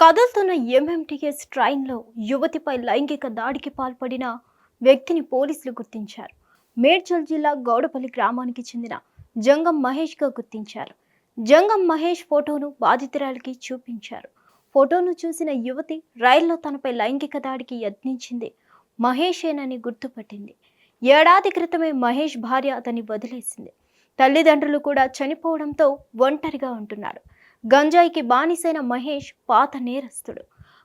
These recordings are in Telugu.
కదులుతున్న ఎంఎంటీఎస్ ట్రైన్లో యువతిపై లైంగిక దాడికి పాల్పడిన వ్యక్తిని పోలీసులు గుర్తించారు. మేడ్చల్ జిల్లా గౌడపల్లి గ్రామానికి చెందిన జంగం మహేష్గా గుర్తించారు. జంగం మహేష్ ఫోటోను బాధితురాలికి చూపించారు. ఫోటోను చూసిన యువతి రైల్లో తనపై లైంగిక దాడికి యత్నించింది మహేషేనని గుర్తుపట్టింది. ఏడాది క్రితమే మహేష్ భార్య అతన్ని వదిలేసింది. తల్లిదండ్రులు కూడా చనిపోవడంతో ఒంటరిగా ఉంటున్నాడు. గంజాయికి బానిసైన మహేష్ పాత నేరస్తుడు.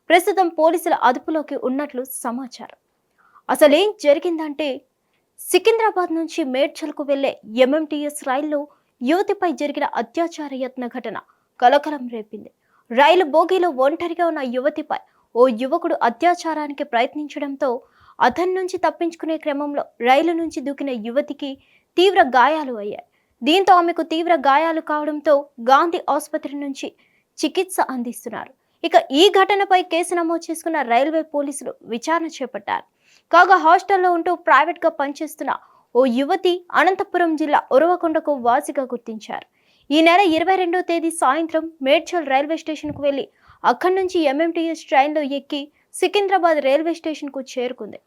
ప్రస్తుతం పోలీసుల అదుపులోకి ఉన్నట్లు సమాచారం. అసలేం జరిగిందంటే, సికింద్రాబాద్ నుంచి మేడ్చల్కు వెళ్లే ఎంఎంటీఎస్ రైల్లో యువతిపై జరిగిన అత్యాచార యత్న ఘటన కలకలం రేపింది. రైలు బోగీలో ఒంటరిగా ఉన్న యువతిపై ఓ యువకుడు అత్యాచారానికి ప్రయత్నించడంతో అతని నుంచి తప్పించుకునే క్రమంలో రైలు నుంచి దూకిన యువతికి తీవ్ర గాయాలు అయ్యాయి. దీంతో ఆమెకు తీవ్ర గాయాలు కావడంతో గాంధీ ఆసుపత్రి నుంచి చికిత్స అందిస్తున్నారు. ఇక ఈ ఘటనపై కేసు నమోదు చేసుకున్న రైల్వే పోలీసులు విచారణ చేపట్టారు. కాగా హాస్టల్లో ఉంటూ ప్రైవేట్గా పనిచేస్తున్న ఓ యువతి అనంతపురం జిల్లా ఉరవకొండకు వాసిగా గుర్తించారు. ఈ నెల 22వ తేదీ సాయంత్రం మేడ్చల్ రైల్వే స్టేషన్కు వెళ్లి అక్కడి నుంచి ఎంఎంటీఎస్ ట్రైన్లో ఎక్కి సికింద్రాబాద్ రైల్వే స్టేషన్కు చేరుకుంది.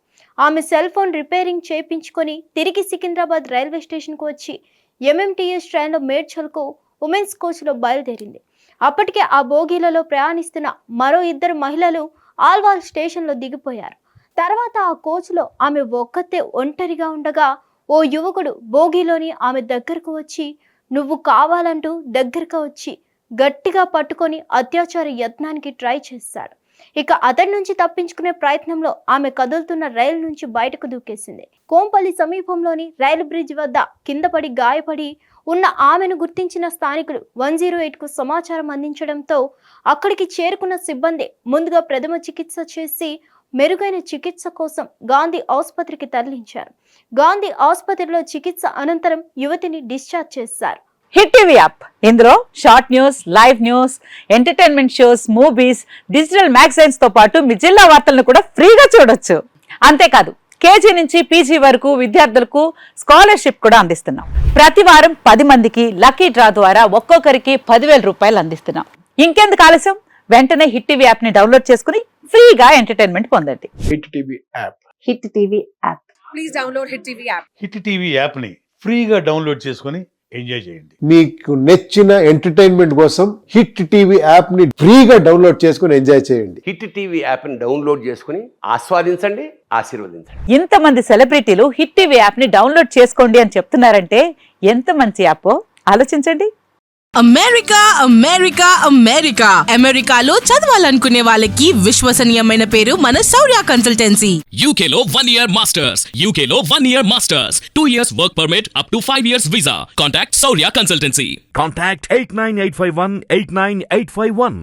ఆమె సెల్ ఫోన్ రిపేరింగ్ చేయించుకొని తిరిగి సికింద్రాబాద్ రైల్వే స్టేషన్కు వచ్చి ఎంఎంటీఎస్ ట్రైన్లో మేడ్చల్కు ఉమెన్స్ కోచ్లో బయలుదేరింది. అప్పటికే ఆ బోగీలలో ప్రయాణిస్తున్న మరో 2 మహిళలు ఆల్వాల్ స్టేషన్లో దిగిపోయారు. తర్వాత ఆ కోచ్లో ఆమె ఒక్కతే ఒంటరిగా ఉండగా ఓ యువకుడు బోగీలోని ఆమె దగ్గరకు వచ్చి నువ్వు కావాలంటూ దగ్గరకు వచ్చి గట్టిగా పట్టుకొని అత్యాచార యత్నానికి ట్రై చేశాడు. ఇక అతడి నుంచి తప్పించుకునే ప్రయత్నంలో ఆమె కదులుతున్న రైలు నుంచి బయటకు దూకేసింది. కోంపల్లి సమీపంలోని రైలు బ్రిడ్జ్ వద్ద కింద పడి గాయపడి ఉన్న ఆమెను గుర్తించిన స్థానికులు 108కు సమాచారం అందించడంతో అక్కడికి చేరుకున్న సిబ్బంది ముందుగా ప్రథమ చికిత్స చేసి మెరుగైన చికిత్స కోసం గాంధీ ఆసుపత్రికి తరలించారు. గాంధీ ఆసుపత్రిలో చికిత్స అనంతరం యువతిని డిశ్చార్జ్ చేశారు. హిట్ టీవీ యాప్, ఇందులో short news, live news, entertainment shows, movies, digital magazines తో పాటు మీ జిల్లా వార్తలను కూడా ఫ్రీగా చూడొచ్చు. అంతేకాదు కేజీ నుంచి పీజీ వరకు విద్యార్థులకు స్కాలర్షిప్ కూడా అందిస్తున్నాం. ప్రతి వారం 10 మందికి లక్కీ డ్రా ద్వారా ఒక్కొక్కరికి 10,000 రూపాయలు అందిస్తున్నాం. ఇంకెందుకు ఆలస్యం, వెంటనే హిట్ టీవీ యాప్ ని డౌన్లోడ్ చేసుకుని ఫ్రీగా ఎంటర్టైన్మెంట్ పొందండి. Hit TV app. Hit TV app. Please download hit TV app. Hit TV app ని ఫ్రీగా డౌన్లోడ్ చేసుకుని ఎంజాయ్ చేయండి. మీకు నచ్చిన ఎంటర్టైన్మెంట్ కోసం హిట్ టీవీ యాప్ ని ఫ్రీగా డౌన్లోడ్ చేసుకుని ఎంజాయ్ చేయండి. హిట్ టీవీ యాప్ ని డౌన్లోడ్ చేసుకుని ఆస్వాదించండి, ఆశీర్వదించండి. ఇంతమంది సెలబ్రిటీలు హిట్ టీవీ యాప్ ని డౌన్లోడ్ చేసుకోండి అని చెప్తున్నారంటే ఎంత మంచి యాప్ ఆలోచించండి. అమెరికా అమెరికా అమెరికా అమెరికాలో చదవాలనుకునే వాళ్ళకి విశ్వసనీయమైన పేరు మన శౌర్య కన్సల్టెన్సీ. UK లో 1 year masters, UK లో 1 year masters, 2 years work permit up to 5 years visa. Contact Saurya Consultancy. Contact 89851 89851.